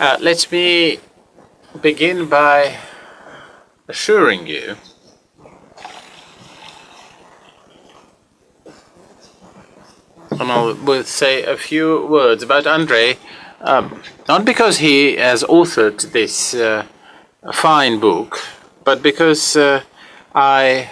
Let me begin by assuring you and I will say a few words about Andrey, not because he has authored this fine book, but because I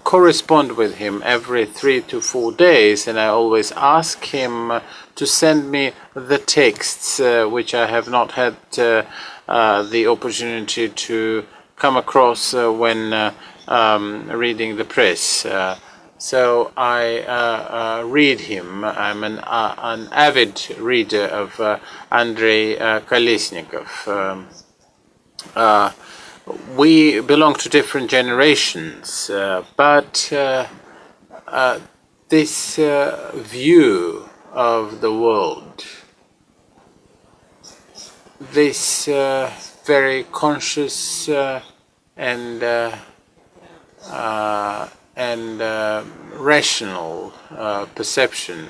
correspond with him every 3 to 4 days, and I always ask him to send me the texts which I have not had the opportunity to come across when reading the press. So I read him. I'm an avid reader of Andrey Kolesnikov. We belong to different generations, but this view of the world, this very conscious and rational perception,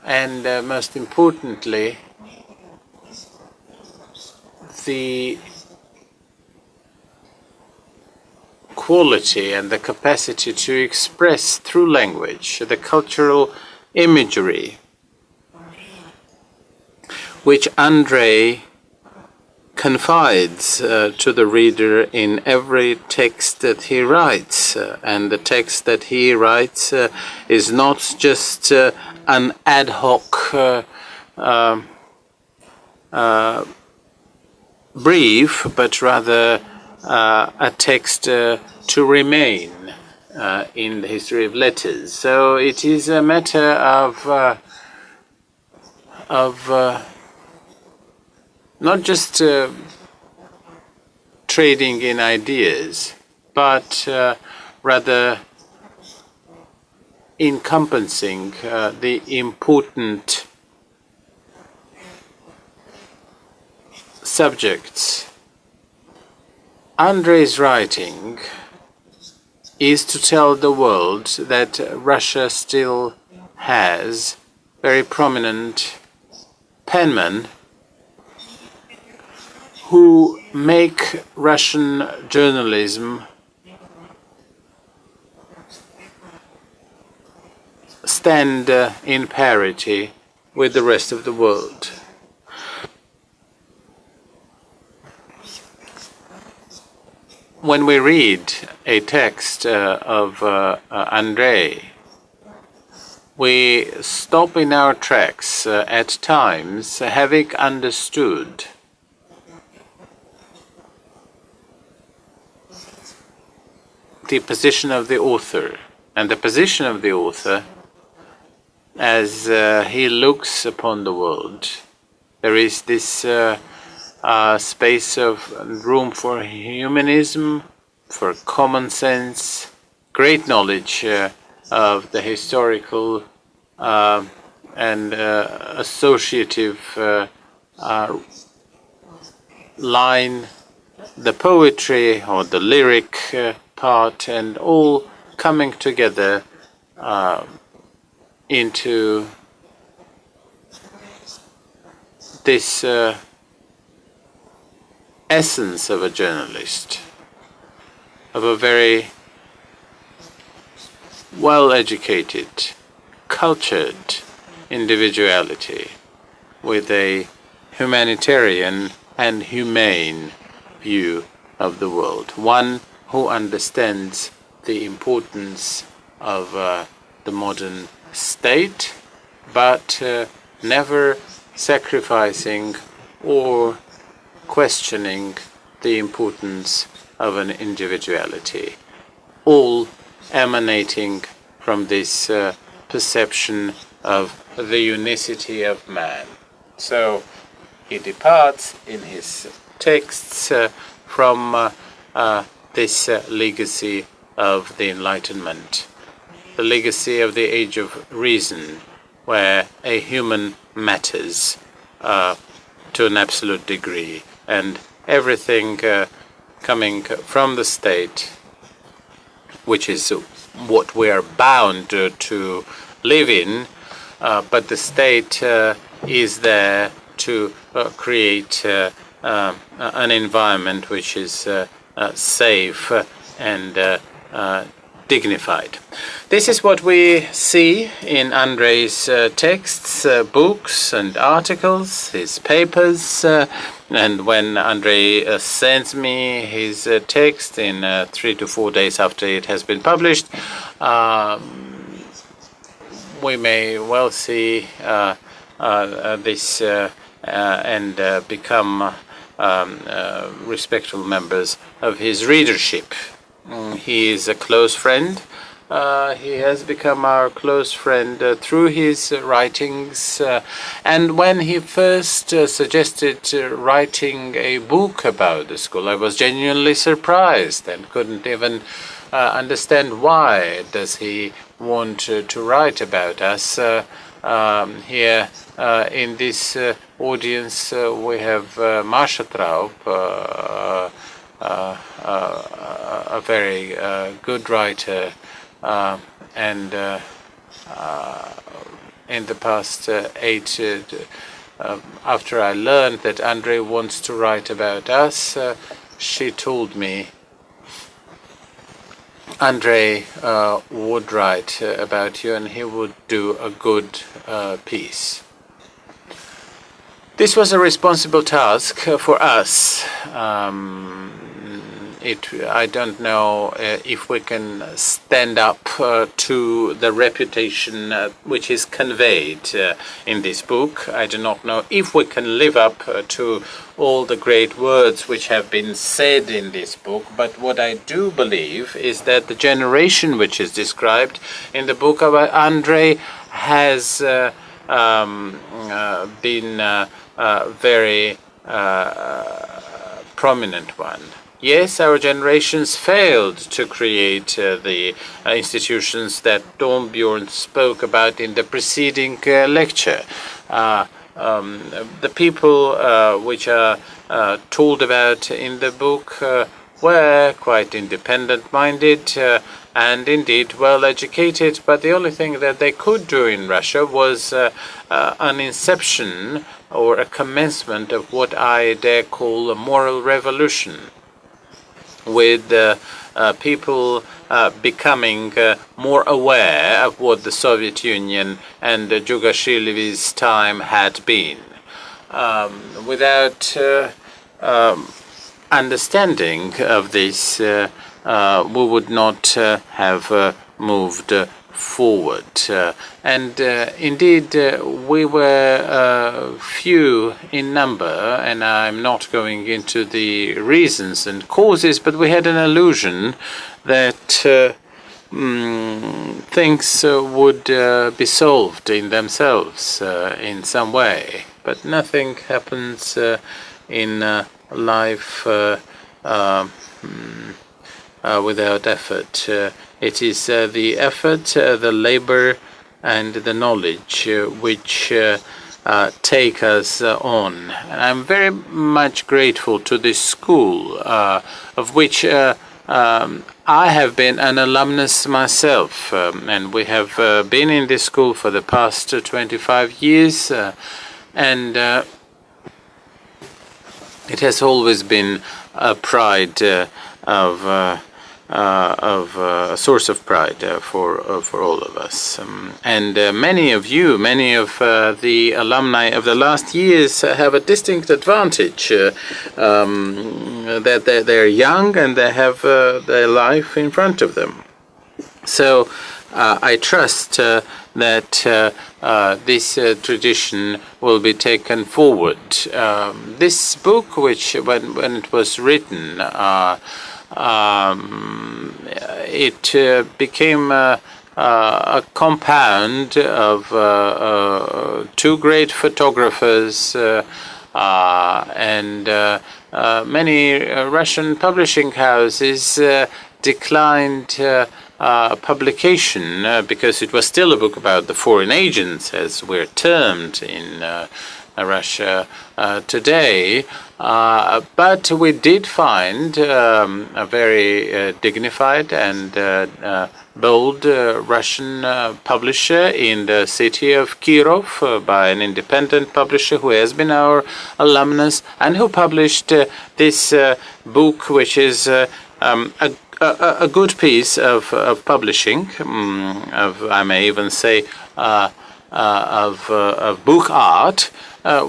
and most importantly, the quality and the capacity to express through language the cultural imagery which Andrey confides to the reader in every text that he writes. And the text that he writes is not just an ad hoc brief, but rather a text to remain in the history of letters. So it is a matter of not just trading in ideas, but rather encompassing the important subjects. Andrey's writing is to tell the world that Russia still has very prominent penmen who make Russian journalism stand in parity with the rest of the world. When we read a text of Andrey, we stop in our tracks at times, having understood the position of the author, and the position of the author as he looks upon the world. There is this space of room for humanism, for common sense, great knowledge of the historical and associative line, the poetry or the lyric part, and all coming together into this essence of a journalist, of a very well-educated, cultured individuality with a humanitarian and humane view of the world. One who understands the importance of the modern state, but never sacrificing or questioning the importance of an individuality, all emanating from this perception of the unicity of man. So he departs in his texts from this legacy of the Enlightenment, the legacy of the Age of Reason, where a human matters to an absolute degree, and everything coming from the state, which is what we are bound to live in, but the state is there to create an environment which is safe and dignified. This is what we see in Andrey's texts, books and articles, his papers, and when Andrey sends me his text in 3 to 4 days after it has been published, we may well see this and become respectful members of his readership. He is a close friend. He has become our close friend through his writings. And when he first suggested writing a book about the school, I was genuinely surprised and couldn't even understand why does he want to write about us. Here in this audience we have Masha Traub, a very good writer, and in the past 8, after I learned that Andrey wants to write about us, she told me Andrey would write about you and he would do a good piece. This was a responsible task for us. I don't know if we can stand up to the reputation which is conveyed in this book. I do not know if we can live up to all the great words which have been said in this book, but what I do believe is that the generation which is described in the book about Andrey has been a very prominent one. Yes, our generations failed to create the institutions that Dornbjörn spoke about in the preceding lecture. The people which are told about in the book were quite independent-minded and indeed well-educated, but the only thing that they could do in Russia was an inception or a commencement of what I dare call a moral revolution, with people becoming more aware of what the Soviet Union and Djugashvili's time had been. Without understanding of this, we would not have moved forward. And indeed, we were few in number, and I'm not going into the reasons and causes, but we had an illusion that things would be solved in themselves in some way. But nothing happens in life without effort. It is the effort, the labor, and the knowledge which take us on. And I'm very much grateful to this school, of which I have been an alumnus myself, and we have been in this school for the past 25 years, and it has always been a pride a source of pride for all of us. And many of you, many of the alumni of the last years have a distinct advantage, that they're young and they have their life in front of them. So I trust that this tradition will be taken forward. This book, which when it was written, it became a compound of two great photographers and many Russian publishing houses declined publication because it was still a book about the foreign agents, as we're termed in Russia today. But we did find a very dignified and bold Russian publisher in the city of Kirov by an independent publisher who has been our alumnus and who published this book, which is a good piece of publishing, I may even say of book art,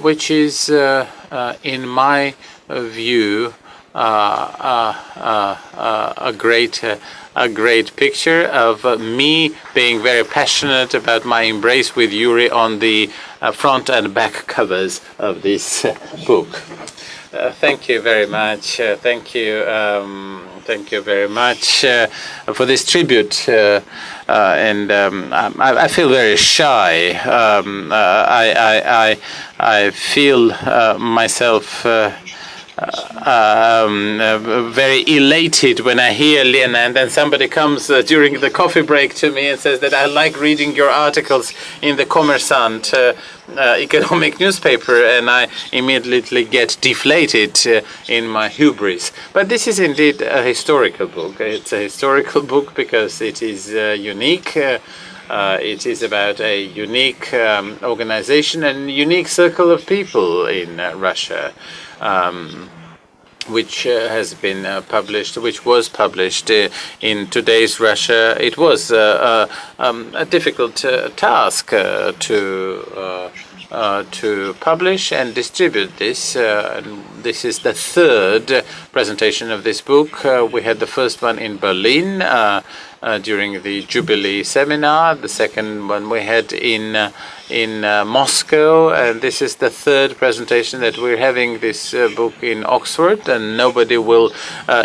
which is, in my view, a great picture of me being very passionate about my embrace with Yuri on the front and back covers of this book. Thank you very much. Thank you very much for this tribute. And I feel very shy. I feel myself very elated when I hear Lena, and then somebody comes during the coffee break to me and says that I like reading your articles in the Kommersant economic newspaper, and I immediately get deflated in my hubris. But this is indeed a historical book. It's a historical book because it is unique. It is about a unique organization and unique circle of people in Russia. Which has been published, which was published in today's Russia. It was a difficult task to publish and distribute this. This is the third presentation of this book. We had the first one in Berlin during the Jubilee seminar. The second one we had in Moscow, and this is the third presentation that we're having this book in Oxford, and nobody will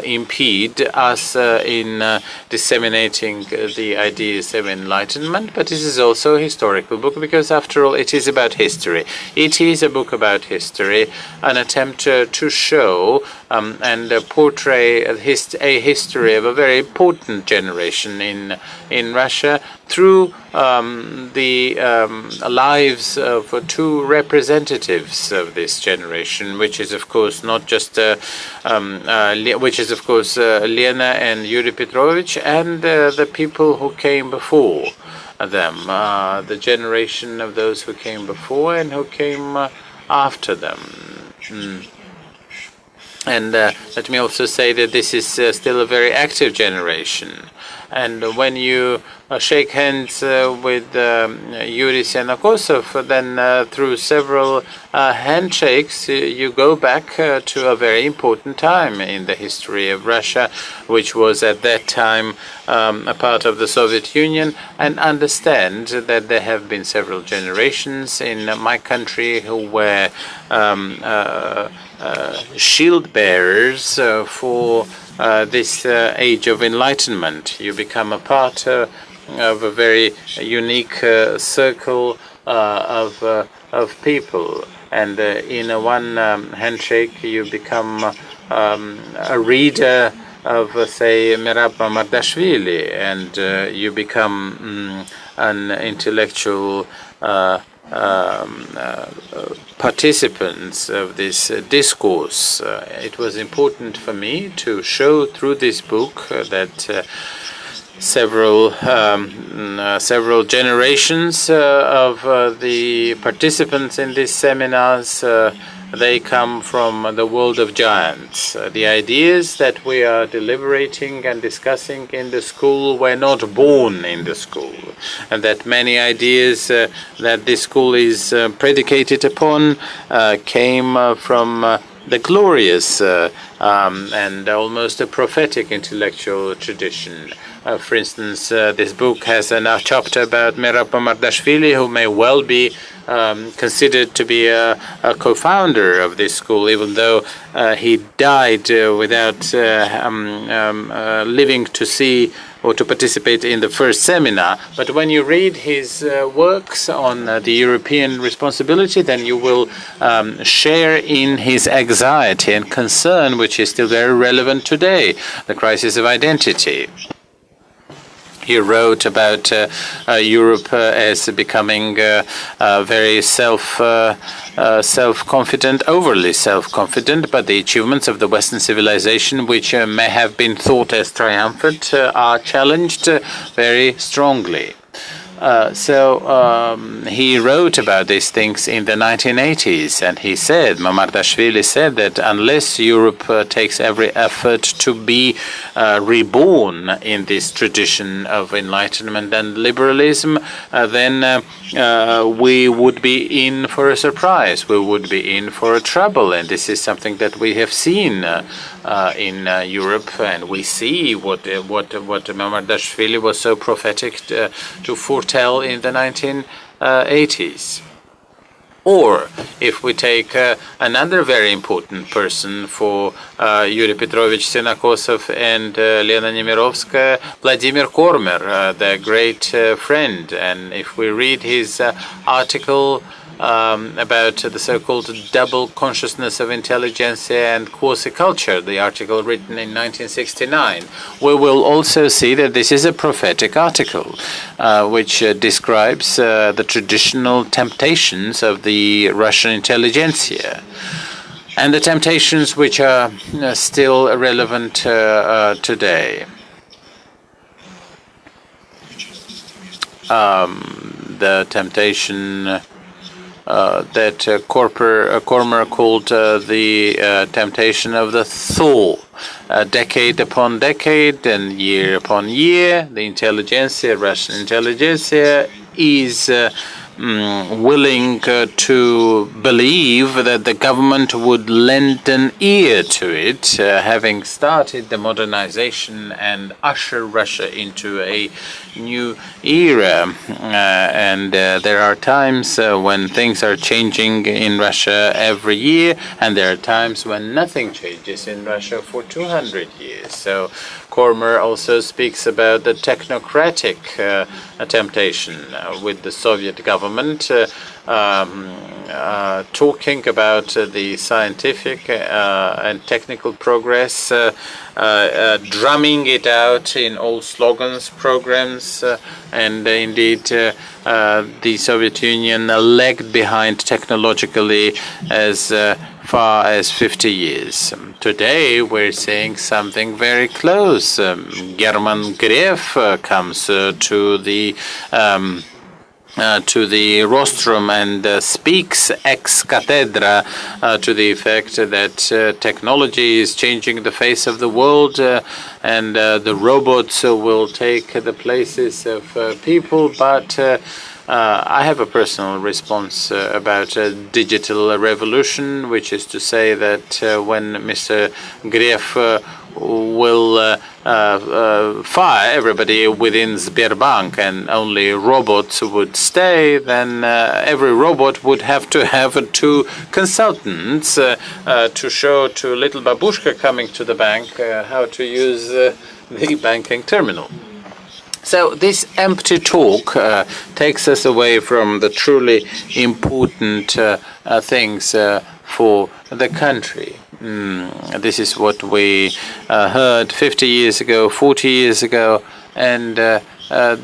impede us in disseminating the ideas of enlightenment. But this is also a historical book because, after all, it is about history. It is a book about history, an attempt to show and portray a history of a very important generation in Russia through the lives of two representatives of this generation, which is of course not just which is of course Lena and Yuri Petrovich and the people who came before them, the generation of those who came before and who came after them. And let me also say that this is still a very active generation. And when you shake hands with Yuri Senokosov, then through several handshakes, you go back to a very important time in the history of Russia, which was at that time a part of the Soviet Union, and understand that there have been several generations in my country who were shield bearers for this age of enlightenment. You become a part of a very unique circle of people, and in a one handshake you become a reader of, say, Merab Mamardashvili, and you become an intellectual participants of this discourse. It was important for me to show through this book that several generations of the participants in these seminars, they come from the world of giants. The ideas that we are deliberating and discussing in the school were not born in the school, and that many ideas that this school is predicated upon came from the glorious and almost a prophetic intellectual tradition. For instance, this book has a chapter about Merab Mamardashvili, who may well be considered to be a co-founder of this school, even though he died without living to see or to participate in the first seminar. But when you read his works on the European responsibility, then you will share in his anxiety and concern, which is still very relevant today, the crisis of identity. He wrote about Europe as becoming very self-confident, overly self-confident, but the achievements of the Western civilization, which may have been thought as triumphant, are challenged very strongly. He wrote about these things in the 1980s, and he said, Mamardashvili said that unless Europe takes every effort to be reborn in this tradition of enlightenment and liberalism, then we would be in for a surprise. We would be in for a trouble, and this is something that we have seen in Europe, and we see what Mamardashvili was so prophetic to foretell in the 1980s. Or if we take another very important person for Yuri Petrovich Senokosov and Lena Nemirovskaya, Vladimir Kormer, their great friend. And if we read his article about the so-called double consciousness of intelligentsia and quasi-culture, the article written in 1969, we will also see that this is a prophetic article, which describes the traditional temptations of the Russian intelligentsia, and the temptations which are still relevant today. The temptation that Kormer called the temptation of the thaw. Decade upon decade and year upon year, the intelligentsia, Russian intelligentsia, is willing to believe that the government would lend an ear to it, having started the modernization and usher Russia into a new era. And there are times when things are changing in Russia every year, and there are times when nothing changes in Russia for 200 years. So Kormer also speaks about the technocratic temptation with the Soviet government, talking about the scientific and technical progress, drumming it out in all slogans, programs, and indeed the Soviet Union lagged behind technologically as far as 50 years. Today we're seeing something very close. German Gref comes to the rostrum and speaks ex cathedra to the effect that technology is changing the face of the world and the robots will take the places of people, but I have a personal response about digital revolution, which is to say that when Mr. Gref will fire everybody within Sberbank and only robots would stay, then every robot would have to have two consultants to show to little babushka coming to the bank how to use the banking terminal. So this empty talk takes us away from the truly important things for the country. This is what we heard 50 years ago, 40 years ago, and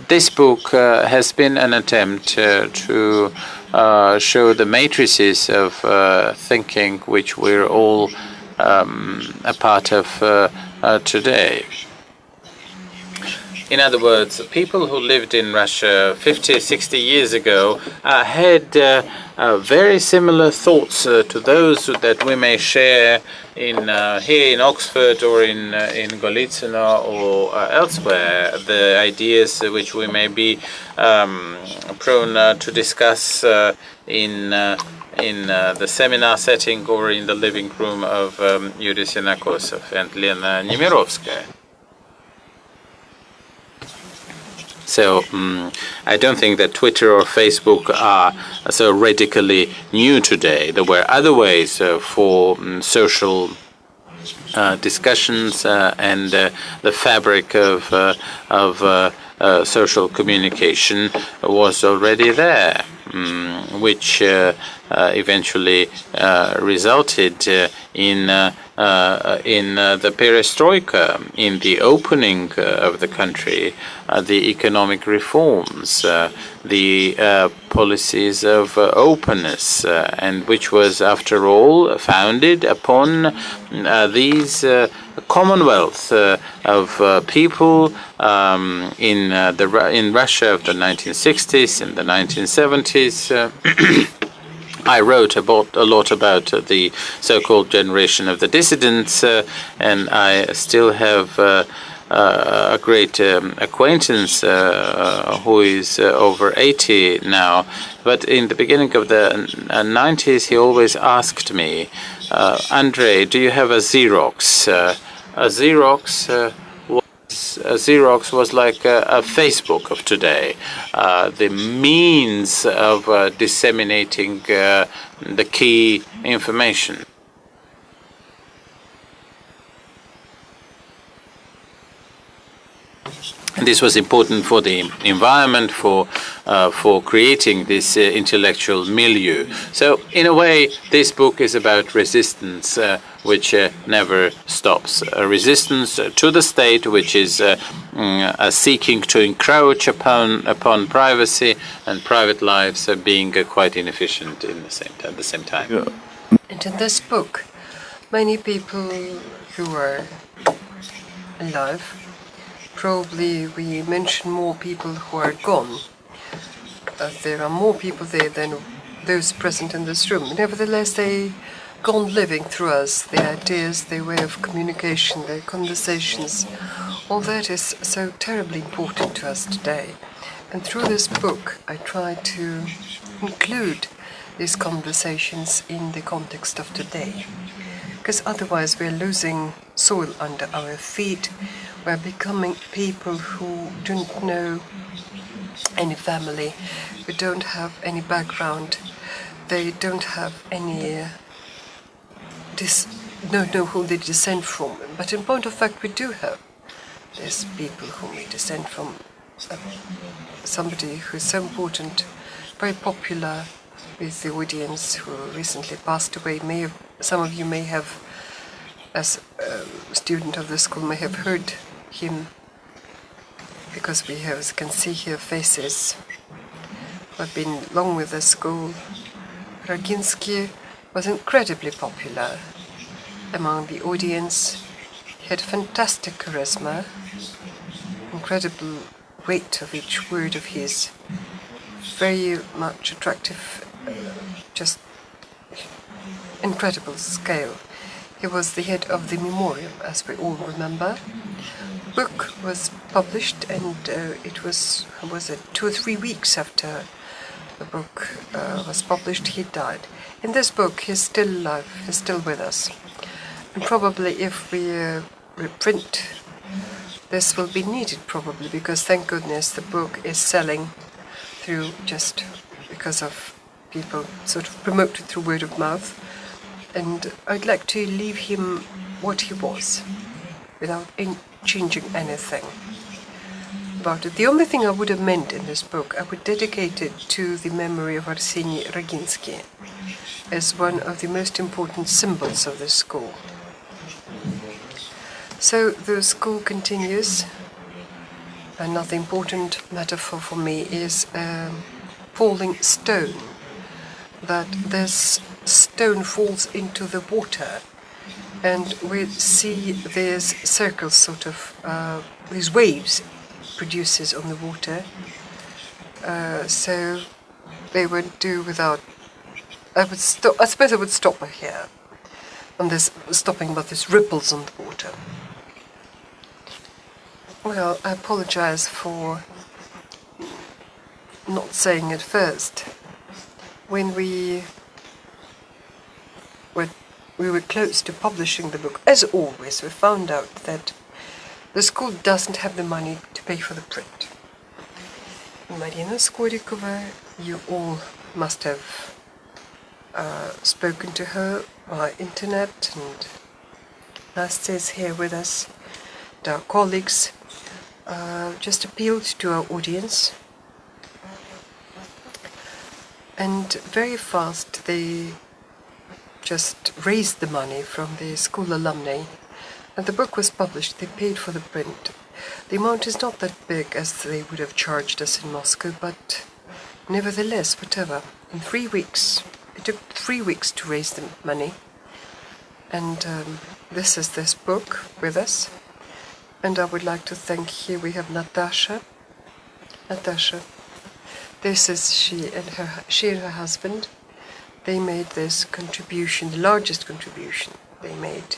this book has been an attempt to show the matrices of thinking which we're all a part of today. In other words, people who lived in Russia 50, 60 years ago had very similar thoughts to those that we may share in here in Oxford or in Golitsino or elsewhere. The ideas which we may be prone to discuss in the seminar setting or in the living room of Yuri Senokosov and Lena Nemirovskaya. So I don't think that Twitter or Facebook are so radically new today. There were other ways for social discussions and the fabric of social communication was already there, which eventually resulted in the perestroika, in the opening of the country, the economic reforms, the policies of openness, and which was, after all, founded upon these commonwealth of people in Russia of the 1960s and the 1970s. I wrote a lot about the so-called generation of the dissidents, and I still have a great acquaintance who is over 80 now. But in the beginning of the 90s, he always asked me, Andrey, do you have a Xerox? A Xerox was like a Facebook of today, the means of disseminating the key information. And this was important for the environment, for creating this intellectual milieu. So, in a way, this book is about resistance, which never stops. A resistance to the state, which is seeking to encroach upon privacy, and private lives being quite inefficient at the same time. Yeah. And in this book, many people who are alive, probably we mention more people who are gone. There are more people there than those present in this room. Nevertheless, they go on living through us, their ideas, their way of communication, their conversations. All that is so terribly important to us today. And through this book, I try to include these conversations in the context of today. Because otherwise we're losing soil under our feet. We're becoming people who don't know any family, who don't have any background, they don't have any don't know who they descend from. But in point of fact, we do have. There's people whom we descend from. Somebody who is so important, very popular with the audience, who recently passed away. Some of you may have, as a student of the school, may have heard him, because we can see here faces who have been long with the school. Raginsky was incredibly popular among the audience. He had fantastic charisma, incredible weight of each word of his, very much attractive, just incredible scale. He was the head of the memoriam, as we all remember. The book was published, and it was 2 or 3 weeks after the book was published, he died. In this book, he's still alive, he's still with us. And probably if we reprint, this will be needed probably, because thank goodness the book is selling through just because of people sort of promote it through word of mouth. And I'd like to leave him what he was, without changing anything about it. The only thing I would have meant in this book, I would dedicate it to the memory of Arseny Raginsky as one of the most important symbols of this school. So the school continues. Another important metaphor for me is a falling stone, that this stone falls into the water, and we see these circles, sort of these waves produces on the water. So they would do without. I suppose I would stop here on this, stopping about these ripples on the water. Well, I apologize for not saying it first. When we were close to publishing the book, as always, we found out that the school doesn't have the money to pay for the print. Marina Skorikova, you all must have spoken to her by internet, and Nastya is here with us, and our colleagues. just appealed to our audience, and very fast they just raised the money from the school alumni, and the book was published. They paid for the print. The amount is not that big as they would have charged us in Moscow, but nevertheless, whatever. In 3 weeks, it took 3 weeks to raise the money, and this is this book with us. And I would like to thank, here we have Natasha. This is she and her husband. They made this contribution, the largest contribution they made.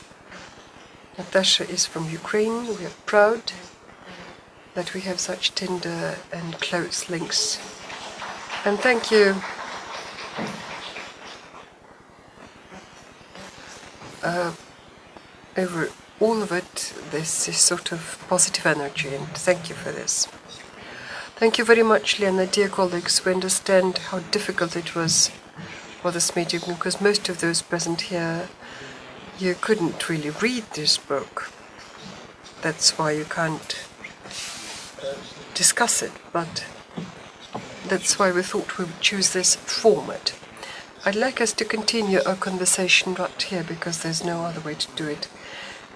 Natasha is from Ukraine. We are proud that we have such tender and close links. And thank you. Over all of it, this is sort of positive energy, and thank you for this. Thank you very much, Lena, dear colleagues. We understand how difficult it was for this meeting, because most of those present here, you couldn't really read this book. That's why you can't discuss it, but that's why we thought we would choose this format. I'd like us to continue our conversation right here, because there's no other way to do it.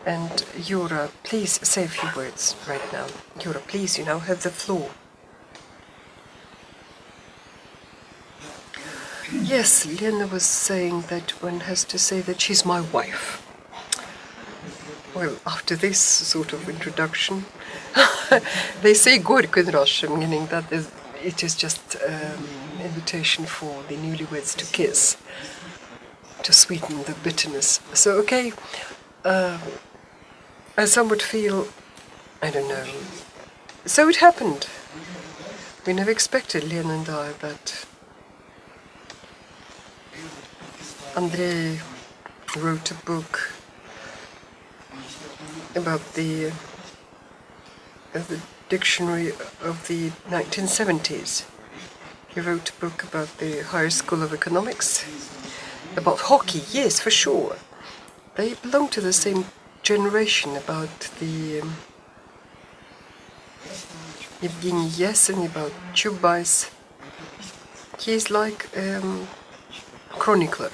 And Yura, please say a few words right now. Yura, please, you now have the floor. Yes, Lena was saying that one has to say that she's my wife. Well, after this sort of introduction, they say gorko in Russian, meaning that it is just an invitation for the newlyweds to kiss, to sweeten the bitterness. So, okay, some would feel, I don't know. So it happened. We never expected, Lena and I, that Andrey wrote a book about the dictionary of the 1970s. He wrote a book about the Higher School of Economics, about hockey, yes, for sure. They belong to the same generation, about the Evgeny Yasin, about Chubais. He's like chronicler.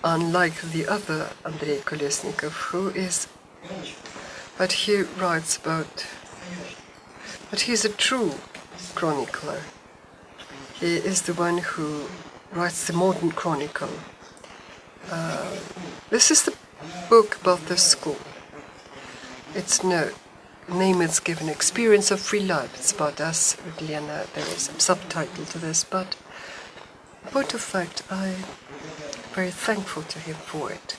Unlike the other Andrey Kolesnikov, who is, but he writes about, but he's a true chronicler. He is the one who writes the modern chronicle. This is the book about the school. It's no name is given, Experience of Free Life. It's about us with Lena. There is a subtitle to this, but in point of fact, I'm very thankful to him for it.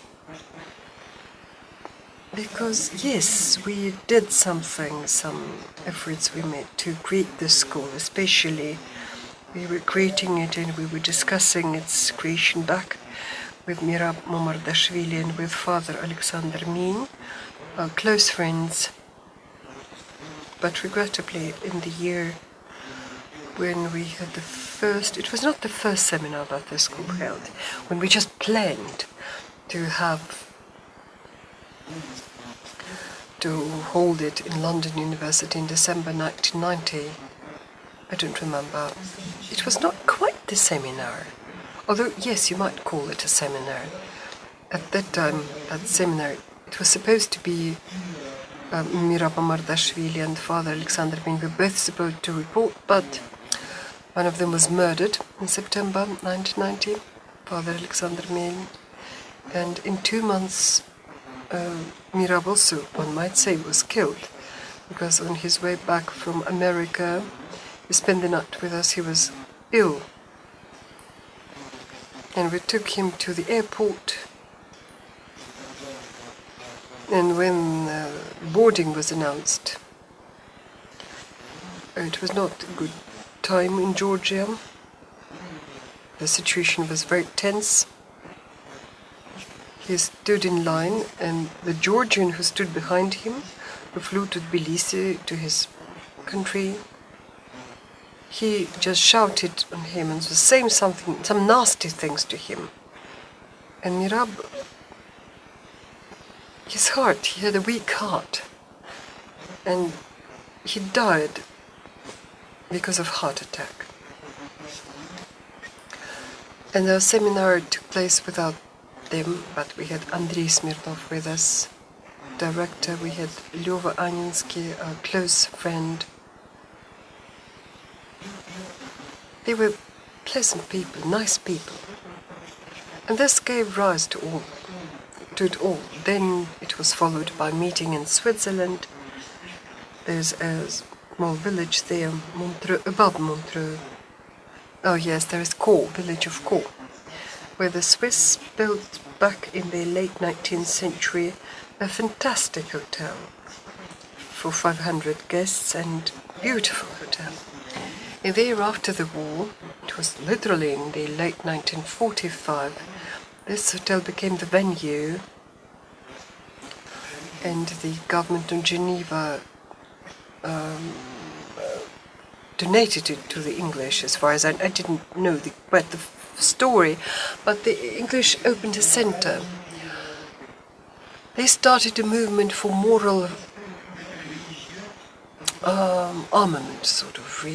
Because, yes, we did something, some efforts we made to create this school, especially we were creating it and we were discussing its creation back with Mirab Momardashvili and with Father Alexander Min, our close friends. But regrettably, in the year when we had the first, it was not the first seminar that the school held, when we just planned to hold it in London University in December 1990. I don't remember. It was not quite the seminar. Although, yes, you might call it a seminar. At that time, that seminar, it was supposed to be Mirab Momardashvili and Father Alexander Min were both supposed to report, but one of them was murdered in September 1990, Father Alexander Min. And in 2 months, Mirab also, one might say, was killed, because on his way back from America, he spent the night with us. He was ill. And we took him to the airport. And when boarding was announced, it was not a good time in Georgia. The situation was very tense. He stood in line, and the Georgian who stood behind him, who flew to Tbilisi, to his country, he just shouted on him and was saying something, some nasty things to him. And Mirab, his heart, he had a weak heart. and he died because of heart attack. And our seminar took place without them, but we had Andrey Smirnov with us, director. We had Lyova Aninsky, our close friend. They were pleasant people, nice people. And this gave rise to it all. Then it was followed by a meeting in Switzerland. There's a small village there, Montreux, above Montreux. Oh yes, there is Caen, village of Caen, where the Swiss built back in the late 19th century a fantastic hotel for 500 guests, and beautiful hotel. And there after the war, it was literally in the late 1945, this hotel became the venue, and the government of Geneva donated it to the English. As far as I didn't know quite the story, but the English opened a center. They started a movement for moral armament, sort of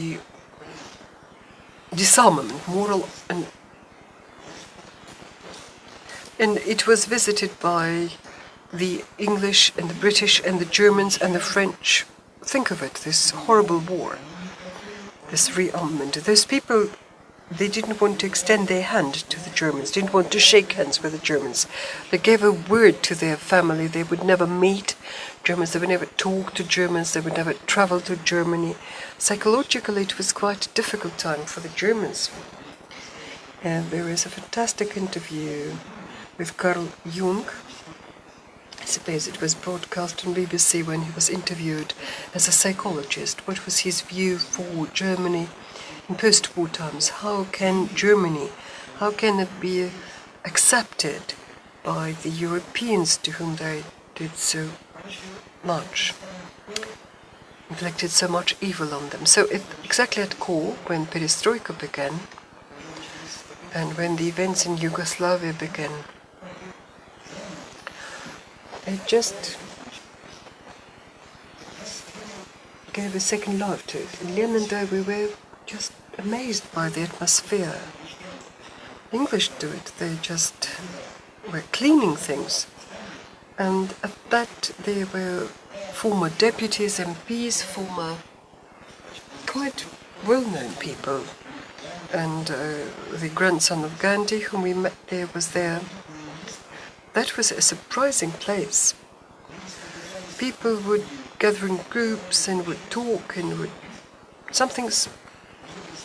disarmament, moral, and it was visited by the English and the British and the Germans and the French. Think of it, this horrible war, this rearmament. Those people, they didn't want to extend their hand to the Germans, didn't want to shake hands with the Germans. They gave a word to their family. They would never meet Germans, they would never talk to Germans, they would never travel to Germany. Psychologically, it was quite a difficult time for the Germans. And there is a fantastic interview with Carl Jung. I suppose it was broadcast on BBC when he was interviewed as a psychologist. What was his view for Germany in post-war times? How can it be accepted by the Europeans to whom they did so much, inflicted so much evil on them? So exactly at core, when Perestroika began, and when the events in Yugoslavia began, it just gave a second life to it. In Lyon and I, we were just amazed by the atmosphere. The English do it, they just were cleaning things. And at that, there were former deputies, MPs, former quite well-known people. And the grandson of Gandhi, whom we met there, was there. That was a surprising place. People would gather in groups and would talk and something's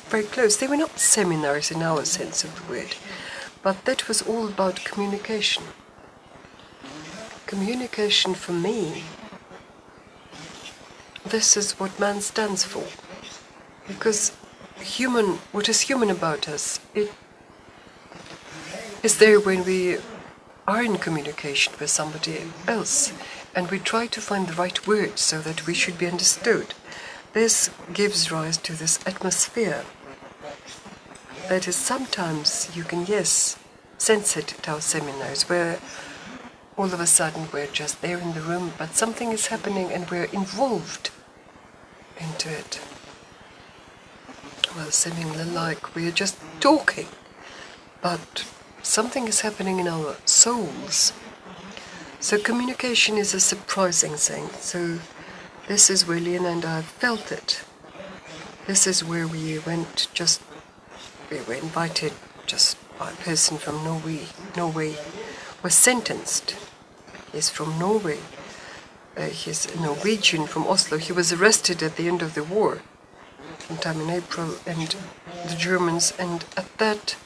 very close. They were not seminaries in our sense of the word, but that was all about communication. Communication for me, this is what man stands for. Because what is human about us, it is there when we are in communication with somebody else, and we try to find the right words so that we should be understood. This gives rise to this atmosphere. That is, sometimes you can, yes, sense it at our seminars, where all of a sudden we're just there in the room, but something is happening and we're involved into it. Well, similarly, like we're just talking, but something is happening in our souls. So communication is a surprising thing. So this is where Lena and I felt it. This is where we went we were invited just by a person from Norway was sentenced. He's from Norway. He's a Norwegian from Oslo. He was arrested at the end of the war, sometime in April, and the Germans, and at that,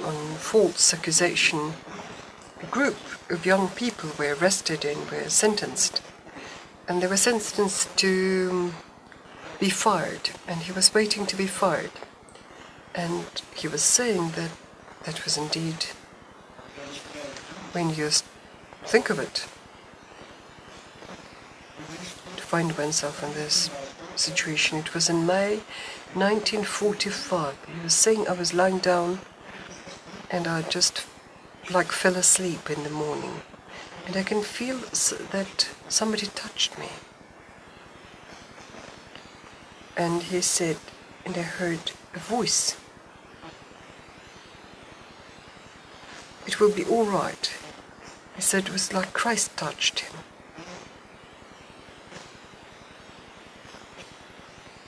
on false accusation, a group of young people were arrested and were sentenced. And they were sentenced to be fired, and he was waiting to be fired. And he was saying that that was indeed, when you think of it, to find oneself in this situation. It was in May 1945. He was saying I was lying down and I just fell asleep in the morning. and I can feel that somebody touched me. And he said, and I heard a voice, "It will be all right." He said it was like Christ touched him.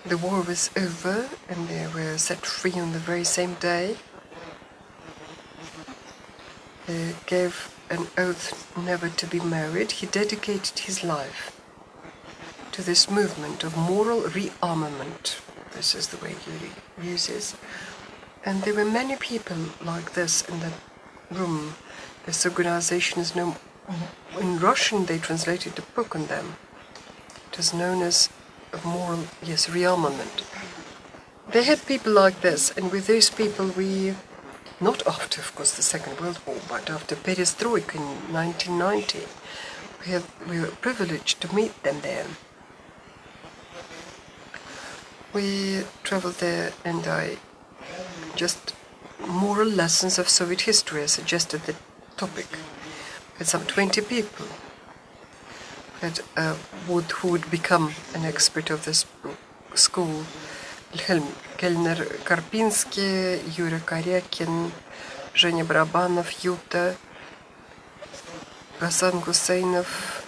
The war was over and they were set free on the very same day. He gave an oath never to be married. He dedicated his life to this movement of moral rearmament. This is the way he uses. And there were many people like this in that room. This organization is known, in Russian they translated a book on them. It is known as moral, yes, rearmament. They had people like this, and with these people we, not after, of course, the Second World War, but after Perestroika in 1990, we were privileged to meet them there. We traveled there, and I just moral lessons of Soviet history. I suggested the topic. We had some 20 people who would become an expert of this school. Wilhelm Kellner Karpinsky, Yuri Koryakin, Zhenya Barabanov, Yuta, Ghassan Gusseinov,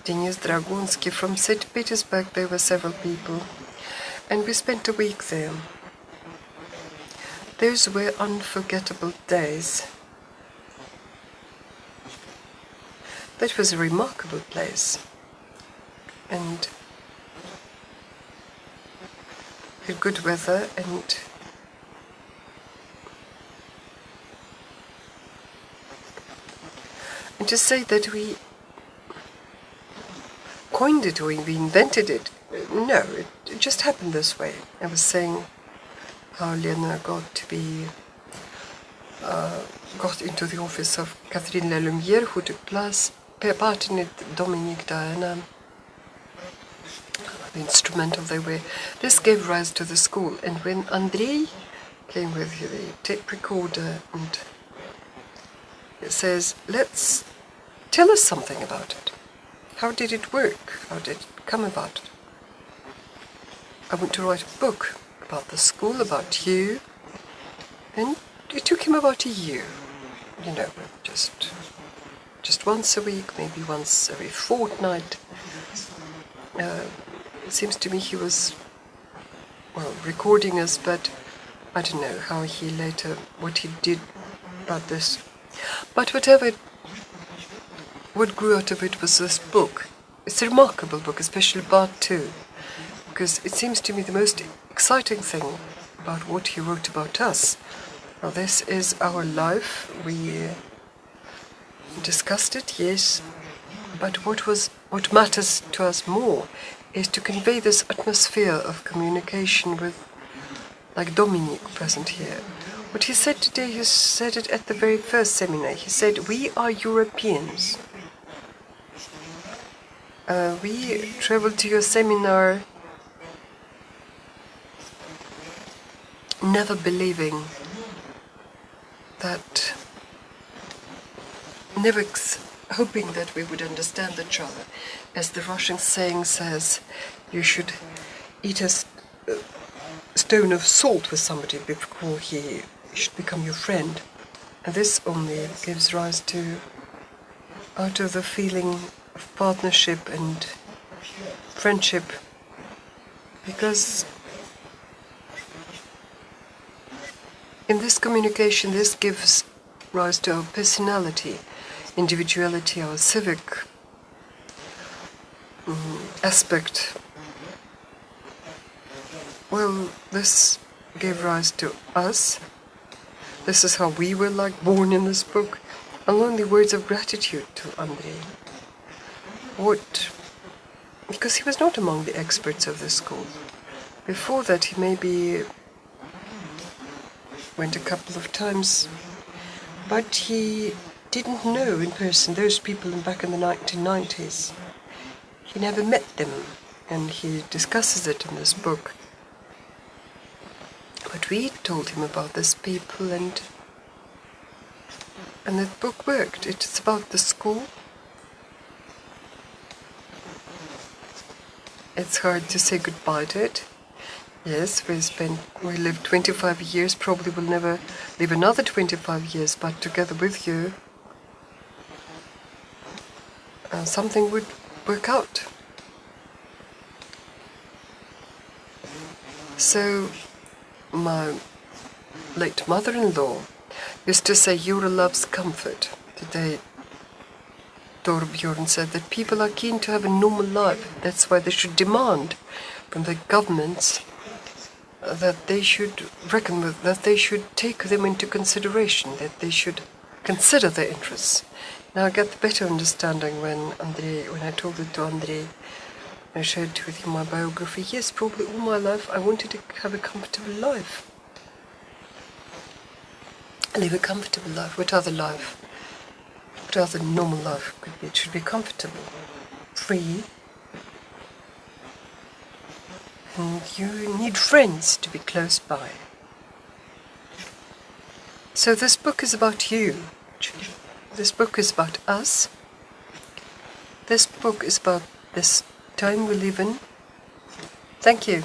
Denis Dragonsky. From St. Petersburg there were several people, and we spent a week there. Those were unforgettable days. That was a remarkable place, and had good weather, and to say that we coined it or we invented it, no, it just happened this way. I was saying how Lena got into the office of Catherine Lelumière, who took part in it, Dominique, Diana, the instrumental they were. This gave rise to the school, and when Andrey came with the tape recorder and says, "Let's tell us something about it. How did it work? How did it come about?" I want to write a book about the school, about you, and it took him about a year, just once a week, maybe once every fortnight. It seems to me he was, recording us, but I don't know how he later, what he did about this. But what grew out of it was this book. It's a remarkable book, especially part 2, because it seems to me the most exciting thing about what he wrote about us. Now, this is our life. We discussed it, yes, but what matters to us more is to convey this atmosphere of communication with, like Dominique present here. What he said today, he said it at the very first seminar. He said, "We are Europeans." We traveled to your seminar never believing that, never hoping that we would understand each other. As the Russian saying says, you should eat a stone of salt with somebody before he should become your friend. And this only gives rise to, out of the feeling of partnership and friendship, because in this communication, this gives rise to our personality, individuality, our civic aspect. Well, this gave rise to us. This is how we were born in this book. And only words of gratitude to Andrey. Because he was not among the experts of the school. Before that, he maybe went a couple of times, but he didn't know in person those people back in the 1990s. He never met them, and he discusses it in this book. But we told him about these people, and And that book worked. It's about the school. It's hard to say goodbye to it. Yes, we lived 25 years, probably will never live another 25 years, but together with you, something would work out. So, my late mother-in-law used to say, "You're a love's comfort." Today, Torbjörn said that people are keen to have a normal life. That's why they should demand from the governments that they should reckon with, that they should take them into consideration, that they should consider their interests. Now I get the better understanding when I told it to Andrey, I shared with him my biography. Yes, probably all my life I wanted to have a comfortable life. Live a comfortable life. What other life? What other normal life could be? It should be comfortable, free. And you need friends to be close by. So this book is about you. This book is about us. This book is about this time we live in. Thank you.